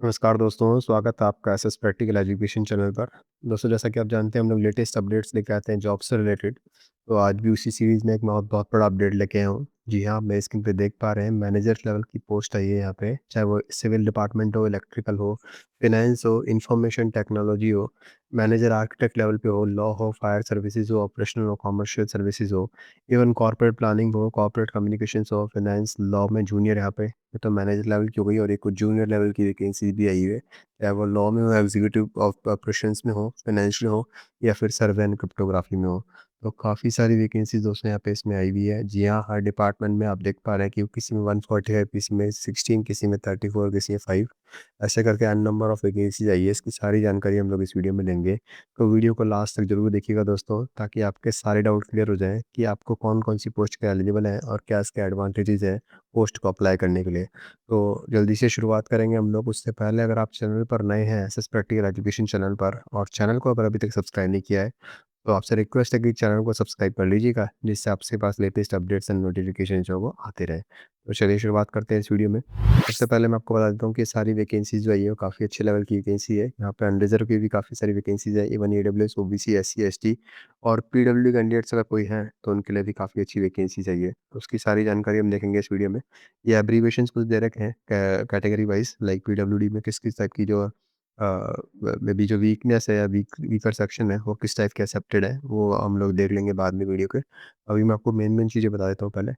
नमस्कार दोस्तों, स्वागत है आपका एसएस प्रैक्टिकल एजुकेशन चैनल पर। दोस्तों, जैसा कि आप जानते हैं हम लोग लेटेस्ट अपडेट्स लेके आते हैं जॉब से रिलेटेड। तो आज भी उसी सीरीज़ में एक बहुत बहुत बड़ा अपडेट लेके आया हूँ। जी हाँ, आप मेरे स्क्रीन पे देख पा रहे हैं मैनेजर लेवल की पोस्ट आई है यहाँ पे, चाहे वो सिविल डिपार्टमेंट हो, इलेक्ट्रिकल हो, फाइनेंस हो, इंफॉर्मेशन टेक्नोलॉजी हो, मैनेजर आर्किटेक्ट लेवल पे हो, लॉ हो, फायर सर्विसेज हो, ऑपरेशनल हो, कमर्शियल सर्विसेज हो, इवन कॉर्पोरेट प्लानिंग हो, कॉर्पोरेट कम्युनिकेशंस हो, फाइनेंस, लॉ में जूनियर यहाँ पे ये तो मैनेजर लेवल की हो गई और एक कुछ जूनियर लेवल की वैकेंसी भी आई है। चाहे वो लॉ में हो, एग्जीक्यूटिव ऑफ ऑपरेशंस में हो, फाइनेंशियल हो या फिर सर्वे एंड क्रिप्टोग्राफी में हो। तो काफ़ी सारी वैकेंसीज़ दोस्तों यहाँ पे इसमें आई हुई है। जी हाँ, हर डिपार्टमेंट में आप देख पा रहे हैं कि किसी में 140 है, किसी में 16, किसी में 34, किसी में 5, ऐसे करके एन नंबर ऑफ वैकेंसीज आई है। इसकी सारी जानकारी हम लोग इस वीडियो में लेंगे। तो वीडियो को लास्ट तक ज़रूर देखिएगा दोस्तों, ताकि आपके सारे डाउट क्लियर हो जाएँ कि आपको कौन-कौन सी पोस्ट के एलिजिबल हैं और क्या इसके एडवांटेजेज़ हैं पोस्ट को अप्लाई करने के लिए। तो जल्दी से शुरुआत करेंगे हम लोग। उससे पहले अगर आप चैनल पर नए हैं एसएस प्रैक्टिकल एजुकेशन चैनल पर और चैनल को अगर अभी तक सब्सक्राइब नहीं किया है, तो आपसे रिक्वेस्ट है कि चैनल को सब्सक्राइब कर लीजिएगा, जिससे आपके पास लेटेस्ट अपडेट्स एंड नोटिफिकेशन जो है वो आते रहे। तो चलिए शुरुआत करते हैं इस वीडियो में। सबसे पहले मैं आपको बता देता हूँ कि सारी वैकेंसीज़ जो आई है वो काफ़ी अच्छे लेवल की वैकेंसी है। यहाँ पे अनरिज़र्व की भी काफ़ी सारी वैकेंसीज़ है, even EWS, OBC, SC, ST और पीडब्ल्यूडी कैंडिडेट्स अगर कोई हैं, तो उनके लिए भी काफ़ी अच्छी वैकेंसी चाहिए। तो उसकी सारी जानकारी हम देखेंगे इस वीडियो में। ये एब्रीविएशंस कुछ दे रखे हैं कैटेगरी वाइज़, लाइक पीडब्ल्यूडी में किस-किस टाइप की जो मे बी जो वीकनेस है या वीकर सेक्शन है, वो किस टाइप के एक्सेप्टेड है, वो हम लोग देख लेंगे बाद में वीडियो के। अभी मैं आपको मेन-मेन चीज़ें बता देता हूँ पहले।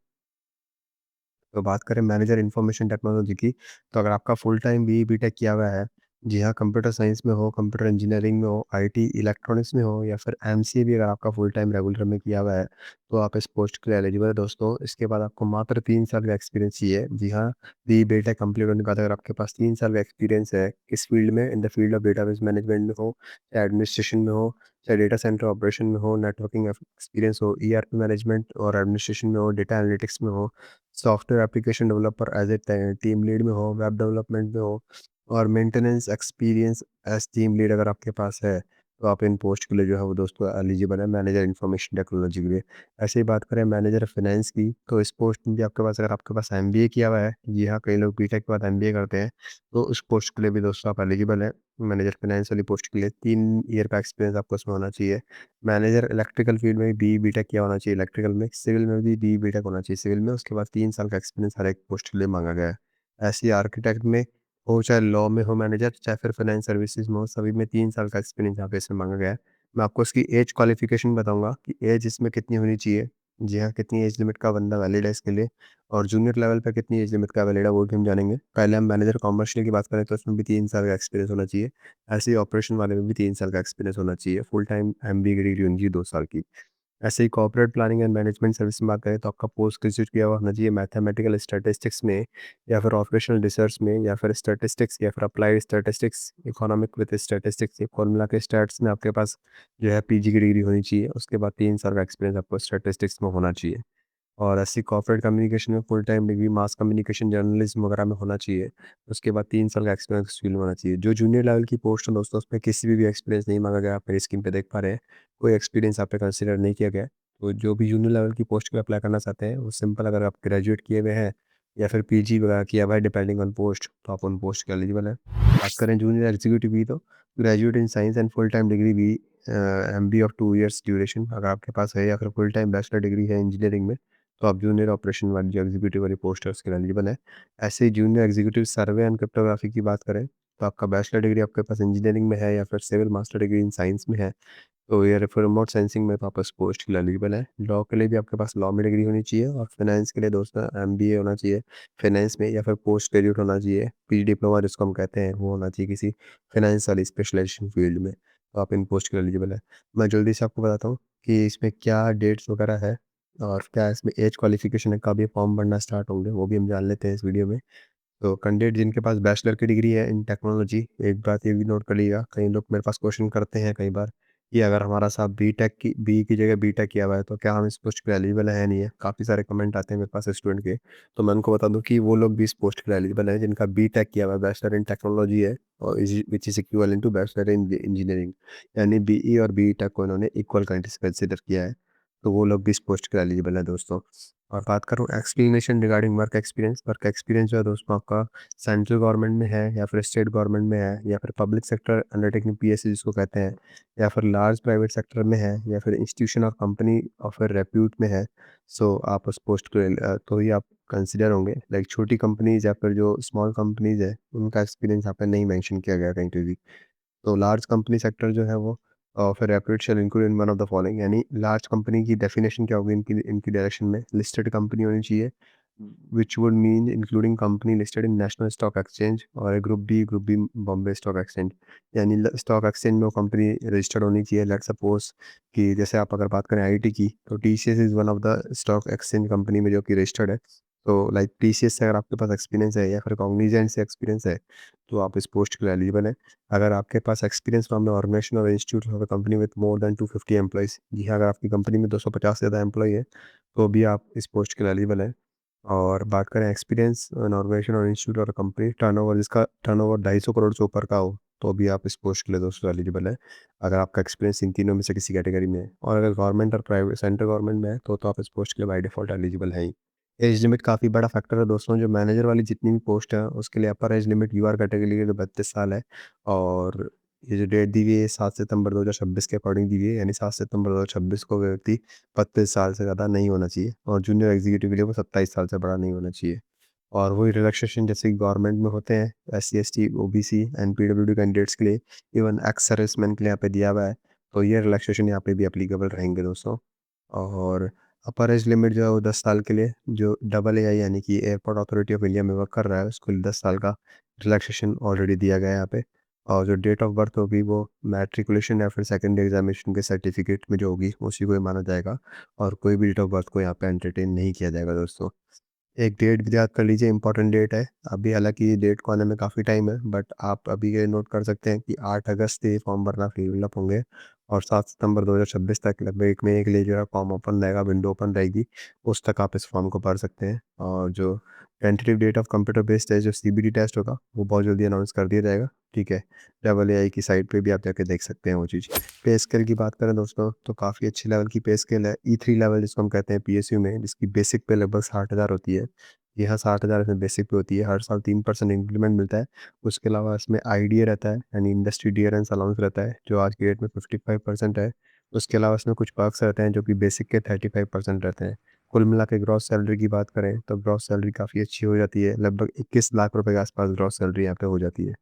तो बात करें मैनेजर इन्फॉर्मेशन टेक्नोलॉजी की, तो अगर आपका फुल टाइम बीई बीटेक किया हुआ है, जी हाँ, कंप्यूटर साइंस में हो, कंप्यूटर इंजीनियरिंग में हो, आईटी इलेक्ट्रॉनिक्स में हो या फिर एमसीए भी अगर आपका फुल टाइम रेगुलर में किया हुआ है, तो आप इस पोस्ट के लिए एलिजिबल है दोस्तों। इसके बाद आपको मात्र 3 साल का एक्सपीरियंस चाहिए। जी हाँ, बीई बीटेक कंप्लीट होने के बाद अगर आपके पास 3 साल का एक्सपीरियंस है, किस फील्ड में, in the field of database management में हो, चाहे एडमिनिस्ट्रेशन में हो, चाहे डेटा सेंटर ऑपरेशन में हो, नेटवर्किंग एक्सपीरियंस हो, ईआरपी मैनेजमेंट और एडमिनिस्ट्रेशन में हो, डेटा एनालिटिक्स में हो, software application developer as a team lead में हो, वेब डेवलपमेंट में हो और maintenance experience as team lead अगर आपके पास है, तो आप इन पोस्ट के लिए जो है वो दोस्तों एलिजिबल है मैनेजर इन्फॉर्मेशन टेक्नोलॉजी के लिए। ऐसे ही बात करें मैनेजर फाइनेंस की, तो इस पोस्ट में भी आपके पास अगर आपके पास एमबीए किया हुआ है, जी हाँ, कई लोग बीटेक के बाद एमबीए करते हैं, तो उस पोस्ट के लिए भी दोस्तों आप एलिजिबल है। मैनेजर फाइनेंस वाली पोस्ट के लिए 3 ईयर का एक्सपीरियंस आपको उसमें होना चाहिए। मैनेजर इलेक्ट्रिकल फील्ड में भी बीई बीटेक किया होना चाहिए इलेक्ट्रिकल में, सिविल में भी बीई बीटेक होना चाहिए सिविल में, उसके बाद 3 साल का एक्सपीरियंस हर एक पोस्ट के लिए माँगा गया है। ऐसे ही आर्किटेक्ट में हो, चाहे लॉ में हो मैनेजर, चाहे फिर फाइनेंस सर्विसेज़ में हो, सभी में 3 साल का एक्सपीरियंस यहाँ पे इसमें माँगा गया है। मैं आपको इसकी ऐज क्वालिफ़िकेशन बताऊँगा कि ऐज इसमें कितनी होनी चाहिए। जी हाँ, कितनी ऐज लिमिट का बंदा वैलिड है इसके लिए और जूनियर लेवल पे कितनी ऐज लिमिट का वैलिड है वो भी हम जानेंगे। पहले हम मैनेजर कमर्शियल की बात करें तो इसमें भी 3 साल का एक्सपीरियंस होना चाहिए। ऐसे ही ऑपरेशन वाले में भी 3 साल का एक्सपीरियंस होना चाहिए। फुल टाइम एमबीए की डिग्री होनी चाहिए 2 साल की। ऐसे ही corporate planning and management service में बात करें तो आपका पोस्ट ग्रेजुएट किया हुआ होना चाहिए मैथमेटिकल स्टैटिस्टिक्स में या फिर ऑपरेशनल रिसर्च में या फिर स्टैटिस्टिक्स या फिर applied statistics, economic with statistics, ये कुल मिला के स्टैट्स में आपके पास जो है पीजी की डिग्री होनी चाहिए। उसके बाद 3 साल का एक्सपीरियंस आपको स्टैटिस्टिक्स में होना चाहिए। और ऐसी कॉर्पोरेट कम्युनिकेशन में full time degree mass communication journalism वगैरह में होना चाहिए। उसके बाद 3 साल का एक्सपीरियंस उस फील्ड में होना चाहिए। जो जूनियर लेवल की पोस्ट है दोस्तों, उसमें किसी भी एक्सपीरियंस नहीं माँगा गया। आप मेरी स्क्रीन पे देख पा रहे हैं, कोई एक्सपीरियंस आप पे कंसिडर नहीं किया गया है। तो जो भी जूनियर लेवल की पोस्ट पे अप्लाई करना चाहते हैं, वो सिंपल, अगर आप ग्रेजुएट किए हुए हैं या फिर पीजी वगैरह किया हुआ है डिपेंडिंग ऑन पोस्ट, तो आप उन पोस्ट के एलिजिबल हैं। बात करें जूनियर एग्जीक्यूटिव की, तो graduate in science and full time degree भी एमबीए ऑफ 2 इयर्स ड्यूरेशन अगर आपके पास है या फिर फुल टाइम बैचलर डिग्री है इंजीनियरिंग में, तो आप जूनियर ऑपरेशन वाली जो एग्जीक्यूटिव वाली पोस्ट है उसके लिए एलिजिबल है। ऐसे ही junior executive survey and cryptography की बात करें, तो आपका बैचलर डिग्री आपके पास इंजीनियरिंग में है या फिर civil master degree in science में है, तो ये फिर रिमोट सेंसिंग में तो आप इस पोस्ट के लिए एलिजिबल है। लॉ के लिए भी आपके पास लॉ में डिग्री होनी चाहिए और फाइनेंस के लिए दोस्तों एमबीए होना चाहिए फाइनेंस में या फिर पोस्ट ग्रेजुएट होना चाहिए, पीजी डिप्लोमा जिसको हम कहते हैं वो होना चाहिए किसी फाइनेंस वाली स्पेशलाइजेशन फील्ड में, तो आप इन पोस्ट के लिए एलिजिबल है। मैं जल्दी से आपको बताता हूँ कि इसमें क्या डेट्स वगैरह है और क्या इसमें एज क्वालिफिकेशन है, कब ये फॉर्म भरना स्टार्ट होंगे, वो भी हम जान लेते हैं इस वीडियो में। तो कैंडिडेट जिनके पास बैचलर की डिग्री है इन टेक्नोलॉजी, एक बात ये भी नोट कर लीजिएगा, कई लोग मेरे पास क्वेश्चन करते हैं कई बार कि अगर हमारा साहब बी की जगह बीटेक किया हुआ है, तो क्या हम इस पोस्ट पे एलिजिबल है या नहीं है? काफ़ी सारे कमेंट आते हैं मेरे पास स्टूडेंट के, तो मैं उनको बता दूं कि वो लोग भी इस पोस्ट के लिए एलिजिबल हैं जिनका बीटेक किया हुआ है, बैचलर इन टेक्नोलॉजी है और which is equivalent to bachelor in engineering, यानी बीई और बीटेक को इन्होंने इक्वल कंसिडर किया है। तो वो लोग भी इस पोस्ट के एलिजिबल है दोस्तों। और बात करूँ एक्सप्लेनेशन रिगार्डिंग वर्क एक्सपीरियंस जो है दोस्तों आपका सेंट्रल गवर्नमेंट में है या फिर स्टेट गवर्नमेंट में है या फिर पब्लिक सेक्टर अंडरटेकिंग पीएसयू जिसको कहते हैं, या फिर लार्ज प्राइवेट सेक्टर में है या फिर इंस्टीट्यूशन और कंपनी ऑफ ए रेप्यूट में है, सो आप उस पोस्ट के तो ही आप कंसिडर होंगे। लाइक छोटी कंपनीज या फिर जो स्मॉल कंपनीज है उनका एक्सपीरियंस यहाँ पे नहीं मेंशन किया गया कहीं पे भी। तो लार्ज कंपनी सेक्टर जो है वो फिर repute shall include in one of the following, यानी लार्ज कंपनी की डेफिनेशन क्या होगी इनकी इनकी डायरेक्शन में, लिस्टेड कंपनी होनी चाहिए, which would mean including company listed in National Stock Exchange और group B Bombay Stock Exchange, यानी स्टॉक एक्सचेंज में वो कंपनी रजिस्टर्ड होनी चाहिए। लेट सपोज कि जैसे आप अगर बात करें आईटी की, तो TCS is one of the stock exchange company में जो कि रजिस्टर्ड है। तो लाइक टीसीएस से अगर आपके पास एक्सपीरियंस है या फिर कॉग्निजेंट से एक्सपीरियंस है, तो आप इस पोस्ट के लिए एलिजिबल हैं। अगर आपके पास एक्सपीरियंस फ्रॉम द ऑर्गेनाइजेशन और institute of a company with more than 250 employees, जी हाँ, अगर आपकी कंपनी में 250 से ज़्यादा एम्प्लॉई है, तो भी आप इस पोस्ट के लिए एलिजिबल हैं। और बात करें एक्सपीरियंस इन ऑर्गेनाइजेशन और इंस्टीट्यूट और कंपनी टर्नओवर जिसका टर्नओवर 250 करोड़ से ऊपर का हो, तो भी आप इस पोस्ट के लिए दोस्तों एलिजिबल है, अगर आपका एक्सपीरियंस इन तीनों में से किसी कैटेगरी में है। और अगर गवर्नमेंट और प्राइवेट सेंट्रल गवर्नमेंट में है, तो आप इस पोस्ट के लिए बाय डिफ़ॉल्ट एलिजिबल हैं ही। एज लिमिट काफ़ी बड़ा फैक्टर है दोस्तों, जो मैनेजर वाली जितनी भी पोस्ट है उसके लिए upper age limit UR category के लिए तो 32 साल है। और ये जो डेट दी हुई है 7 सितंबर 2026 के अकॉर्डिंग दी हुई है, यानी 7 सितंबर 2026 को व्यक्ति 32 साल से ज़्यादा नहीं होना चाहिए और जूनियर एग्जीक्यूटिव के लिए वो 27 साल से बड़ा नहीं होना चाहिए। और वही रिलैक्सेशन जैसे कि गवर्नमेंट में होते हैं SC, ST, OBC and PWD candidates के लिए, इवन एक्स सर्विसमैन के लिए यहाँ पे दिया हुआ है, तो ये रिलैक्सेशन यहाँ पे भी एप्लीकेबल रहेंगे दोस्तों। और अपर एज लिमिट जो है वो 10 साल के लिए, जो डबल एआई यानी कि एयरपोर्ट अथॉरिटी ऑफ इंडिया में वर्क कर रहा है उसको 10 साल का रिलैक्सेशन ऑलरेडी दिया गया है यहाँ पे। और जो डेट ऑफ बर्थ होगी वो मैट्रिकुलेशन या फिर सेकेंडरी एग्जामिनेशन के सर्टिफिकेट में जो होगी उसी को ही माना जाएगा, और कोई भी डेट ऑफ बर्थ को यहाँ पे एंटरटेन नहीं किया जाएगा दोस्तों। एक डेट भी याद कर लीजिए, इम्पोर्टेंट डेट है। अभी हालाँकि ये डेट को आने में काफ़ी टाइम है, बट आप अभी ये नोट कर सकते हैं कि 8 अगस्त से ये फॉर्म भरना फिलअप होंगे और 7 सितंबर 2026 तक लगभग 1 महीने के लिए जो है फॉर्म ओपन रहेगा, विंडो ओपन रहेगी, उस तक आप इस फॉर्म को भर सकते हैं। और जो tentative date of computer based test जो सीबीटी टेस्ट होगा, वो बहुत जल्दी अनाउंस कर दिया जाएगा, ठीक है? डबल एआई की साइट पे भी आप जाके देख सकते हैं वो चीज़। पे स्केल की बात करें दोस्तों, तो काफ़ी अच्छी लेवल की पे स्केल है। ई3 लेवल जिसको हम कहते हैं पीएसयू में, जिसकी बेसिक पे लगभग 60,000 होती है। यहाँ 60,000 इसमें बेसिक पे होती है, हर साल 3% इंक्रीमेंट मिलता है। उसके अलावा इसमें आईडीए रहता है, यानी इंडस्ट्री डियरेंस अलाउंस रहता है, जो आज की डेट में 55% है। उसके अलावा इसमें कुछ पर्क्स रहते हैं जो कि बेसिक के 35% रहते हैं। कुल मिला के ग्रॉस सैलरी की बात करें तो ग्रॉस सैलरी काफ़ी अच्छी हो जाती है, लगभग 21 लाख रुपए के आसपास ग्रॉस सैलरी यहाँ पे हो जाती है।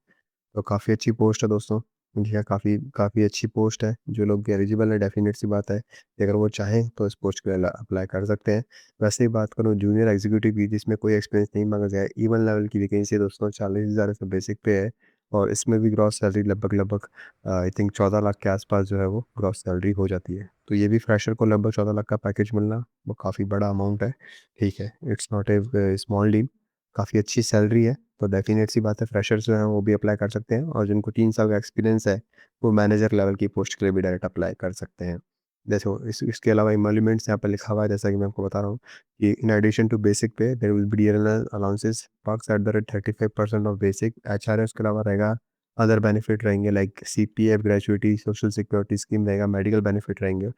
तो काफ़ी अच्छी पोस्ट है दोस्तों। जी हाँ, काफ़ी काफ़ी अच्छी पोस्ट है। जो लोग एलिजिबल है, डेफ़िनेट सी बात है कि अगर वो चाहें तो इस पोस्ट के लिए अप्लाई कर सकते हैं। वैसे ही बात करूँ जूनियर एग्जीक्यूटिव की, जिसमें कोई एक्सपीरियंस नहीं माँगा गया है, ई1 लेवल की वैकेंसी है दोस्तों, 40,000 इसमें बेसिक पे है और इसमें भी ग्रॉस सैलरी लगभग आई थिंक 14 लाख के आसपास जो है वो ग्रॉस सैलरी हो जाती है। तो ये भी फ्रेशर को लगभग 14 लाख का पैकेज मिलना वो काफ़ी बड़ा अमाउंट है, ठीक है? It's not a small deal, काफ़ी अच्छी सैलरी है। तो डेफ़िनेट सी बात है, फ्रेशर्स जो हैं वो भी अप्लाई कर सकते हैं और जिनको 3 साल का एक्सपीरियंस है, वो मैनेजर लेवल की पोस्ट के लिए भी डायरेक्ट अप्लाई कर सकते हैं। देखो इसके अलावा एमोल्यूमेंट्स यहाँ पे लिखा हुआ है, जैसा कि मैं आपको बता रहा हूँ कि in addition to basic pay there will be dearness allowances perks at the rate 35% of basic HRA, उसके अलावा रहेगा अदर बेनिफिट रहेंगे like CPF, gratuity, social security scheme रहेगा, मेडिकल बेनिफिट रहेंगे।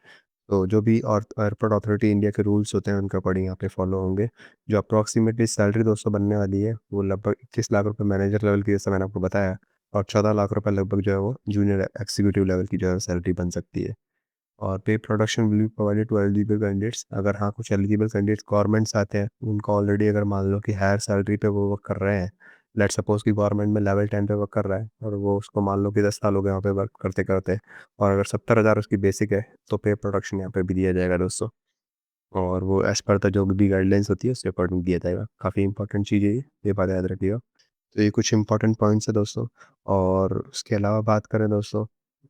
तो जो भी और एयरपोर्ट अथॉरिटी इंडिया के रूल्स होते हैं उनके अकॉर्डिंग यहाँ पे फॉलो होंगे। जो अप्रॉक्सिमेटली सैलरी दोस्तों बनने वाली है वो लगभग 21 लाख रुपए मैनेजर लेवल की, जैसा मैंने आपको बताया, और 14 लाख रुपए लगभग जो है वो जूनियर एक्जीक्यूटिव लेवल की जो है सैलरी बन सकती है। और pay protection will be provided to eligible candidates, अगर हाँ कुछ एलिजिबल कैंडिडेट्स गवर्नमेंट्स आते हैं, उनको ऑलरेडी अगर मान लो कि हायर सैलरी पे वो वर्क कर रहे हैं, लेट सपोज कि गवर्नमेंट में लेवल 10 पे वर्क कर रहा है और वो उसको मान लो कि 10 साल हो गए वहाँ पे वर्क करते करते, और अगर 70,000 उसकी बेसिक है, तो पे प्रोडक्शन यहाँ पे भी दिया जाएगा दोस्तों। और वो एज़ पर द जो भी गाइडलाइंस होती है उसके अकॉर्डिंग दिया जाएगा। काफ़ी इंपॉर्टेंट चीज़ है ये बात याद रखिएगा। तो ये कुछ इंपॉर्टेंट पॉइंट्स है दोस्तों। और उसके अलावा बात करें दोस्तों,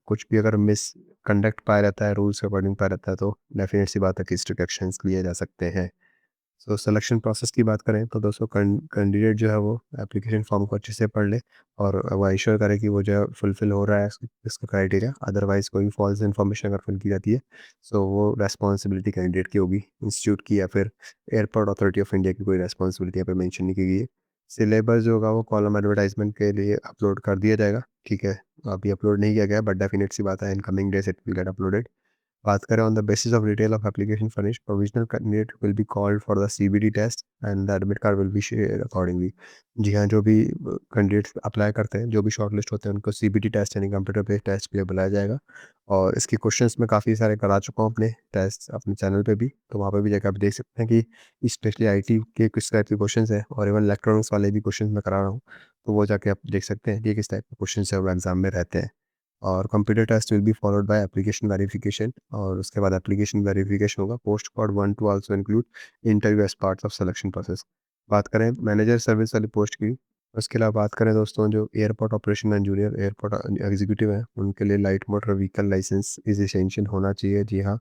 कुछ भी अगर मिसकंडक्ट पाया रहता है, रूल्स के अकॉर्डिंग पाया रहता है, तो डेफ़िनेट सी बात है कि स्ट्रिक्ट एक्शंस लिए जा सकते हैं। सो सिलेक्शन प्रोसेस की बात करें तो दोस्तों कैंडिडेट जो है वो एप्लीकेशन फॉर्म को अच्छे से पढ़ ले और वो इंश्योर करे कि वो जो है फुलफ़िल हो रहा है इसका क्राइटेरिया, अदरवाइज़ कोई फॉल्स इन्फॉर्मेशन अगर फिल की जाती है, सो वो रिस्पॉन्सिबिलिटी कैंडिडेट की होगी, इंस्टीट्यूट की या फिर एयरपोर्ट अथॉरिटी ऑफ इंडिया की कोई रिस्पॉन्सिबिलिटी यहाँ पे मेंशन नहीं की गई है। सिलेबस जो होगा वो कॉलम एडवर्टाइजमेंट के लिए अपलोड कर दिया जाएगा, ठीक है? अभी अपलोड नहीं किया गया, बट डेफिनेट सी बात है in coming days it will get uploaded. बात करें on the basis of detail of application furnished, provisional candidate will be called for the CBT test and the admit card will be shared accordingly. जी हाँ, जो भी candidates apply करते हैं, जो भी शॉर्टलिस्ट होते हैं, उनको सीबीटी टेस्ट यानी कंप्यूटर बेस्ड टेस्ट के लिए बुलाया जाएगा। और इसके क्वेश्चंस मैं काफ़ी सारे करा चुका हूँ अपने टेस्ट अपने चैनल पे भी, तो वहाँ पे भी जाकर आप देख सकते हैं कि स्पेशली आईटी के किस टाइप के क्वेश्चंस हैं, और इवन इलेक्ट्रॉनिक्स वाले भी क्वेश्चंस मैं करा रहा हूँ। तो वो जाके आप देख सकते हैं कि किस टाइप के क्वेश्चंस है वो एग्जाम में रहते हैं। और computer test will be followed by application verification, और उसके बाद एप्लीकेशन वेरिफिकेशन होगा। Post code 1 two also include interview as part of selection process. बात करें मैनेजर सर्विस वाली पोस्ट की, उसके अलावा बात करें दोस्तों, जो airport operation and junior airport executive हैं, उनके लिए light motor vehicle licence is essential होना चाहिए। जी हाँ,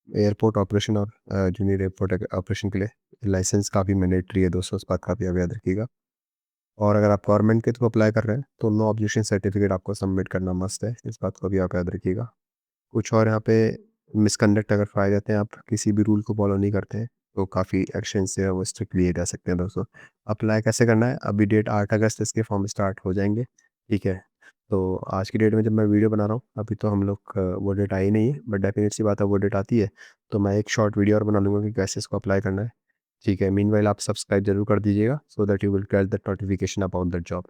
एयरपोर्ट ऑपरेशन और जूनियर एयरपोर्ट ऑपरेशन के लिए लाइसेंस काफ़ी मैंडेटरी है दोस्तों, इस बात का भी आप याद रखिएगा। और अगर आप गवर्नमेंट के थ्रू अप्लाई कर रहे हैं तो नो ऑब्जेक्शन सर्टिफिकेट आपको सबमिट करना मस्ट है, इस बात को भी आप याद रखिएगा। कुछ और यहाँ पे मिसकंडक्ट अगर पाए जाते हैं, आप किसी भी रूल को फॉलो नहीं करते हैं, तो काफ़ी एक्शन से वो स्ट्रिक्ट लिए जा सकते हैं दोस्तों। अप्लाई कैसे करना है, अभी डेट 8 अगस्त इसके फॉर्म स्टार्ट हो जाएंगे, ठीक है। तो आज की डेट में जब मैं वीडियो बना रहा हूँ, अभी तो हम लोग वो डेट आई नहीं है, बट डेफिनेट सी बात है वो डेट आती है तो मैं एक शॉर्ट वीडियो और बना लूँगा कि कैसे इसको अप्लाई करना है, ठीक है। मीनवाइल आप सब्सक्राइब जरूर कर दीजिएगा so that you will get the notification about that job,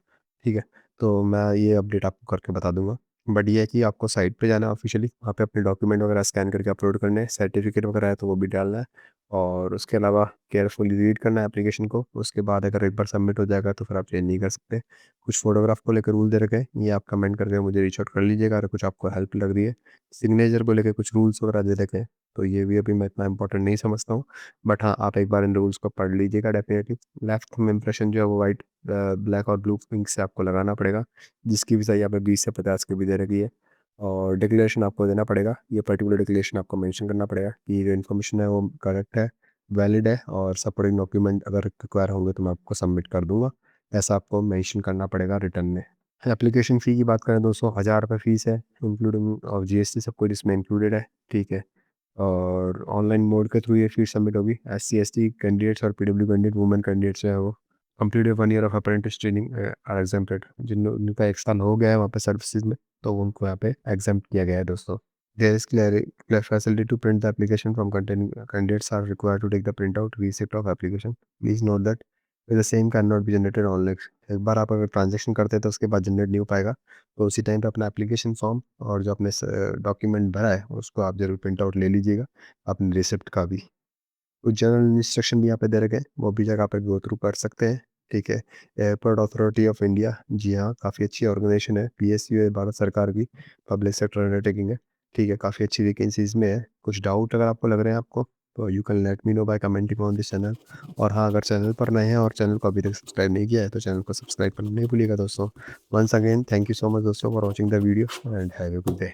ठीक है। तो मैं ये अपडेट आपको करके बता दूंगा। बट ये है कि आपको साइट पे जाना है ऑफिशियली, वहाँ पे अपने डॉक्यूमेंट वगैरह स्कैन करके अपलोड करने हैं, सर्टिफिकेट वगैरह है तो वो भी डालना है। और उसके अलावा केयरफुली रीड करना है एप्लीकेशन को, उसके बाद अगर एक बार सबमिट हो जाएगा तो फिर आप चेंज नहीं कर सकते। कुछ फोटोग्राफ को लेकर रूल दे रखे हैं, ये आप कमेंट करके मुझे रीच आउट कर लीजिएगा अगर कुछ आपको हेल्प लग रही है। सिग्नेचर को लेकर कुछ रूल्स वगैरह दे रखे हैं, तो ये भी अभी मैं इतना इंपॉर्टेंट नहीं समझता हूँ। बट हाँ, आप एक बार इन रूल्स को पढ़ लीजिएगा डेफिनेटली। लेफ्ट थंब इम्प्रेशन जो है वो वाइट ब्लैक और ब्लू इंक से आपको लगाना पड़ेगा, जिसकी भी सही यहाँ पे 20 से 50 की भी दे रखी है। और डिक्लेरेशन आपको देना पड़ेगा, ये पर्टिकुलर डिक्लेरेशन आपको मेंशन करना पड़ेगा कि जो इन्फॉर्मेशन है वो करेक्ट है, वैलिड है, और सपोर्टिंग डॉक्यूमेंट अगर रिक्वायर होंगे तो मैं आपको सबमिट कर दूंगा। ऐसा आपको मेंशन करना पड़ेगा रिटर्न में। एप्लीकेशन फ़ी की बात करें दोस्तों, 1000 रुपये फ़ीस है, इंक्लूडिंग और जीएसटी सब कुछ इसमें इंक्लूडेड है, ठीक है। और ऑनलाइन मोड के थ्रू ये फीस सबमिट होगी। एससी एसटी कैंडिडेट्स और पीडब्ल्यू कैंडिडेट वुमेन कैंडिडेट्स जो है वो completed 1 year of apprentice training are exempted. जिनका 1 साल हो गया है वहाँ पे सर्विसेज में, तो उनको यहाँ पे एग्जाम्प्ट किया गया है दोस्तों। There is clear facility to print the application from containing candidates are required to take the print out receipt of application. Please note that the same cannot be generated online. एक बार आप अगर transaction करते हैं तो उसके बाद generate नहीं हो पाएगा, तो उसी टाइम पे अपना एप्लीकेशन फॉर्म और जो आपने डॉक्यूमेंट भरा है उसको आप ज़रूर प्रिंट आउट ले लीजिएगा, अपने रिसिप्ट का भी। कुछ जनरल इंस्ट्रक्शन भी यहाँ पे दे रखे हैं, वो भी जगह पे गो थ्रू कर सकते हैं, ठीक है। एयरपोर्ट अथॉरिटी ऑफ इंडिया, जी हाँ, काफ़ी अच्छी ऑर्गेनाइजेशन है, पीएसयू है भारत सरकार की, पब्लिक सेक्टर अंडरटेकिंग है, ठीक है। काफ़ी अच्छी वैकेंसीज में है। कुछ डाउट अगर आपको लग रहे हैं आपको, तो you can let me know by commenting on this channel. और हाँ, अगर चैनल पर नए हैं और चैनल को अभी तक सब्सक्राइब नहीं किया है तो चैनल को सब्सक्राइब करना नहीं भूलिएगा दोस्तों। Once again thank you so much दोस्तों for watching the video and have a good day.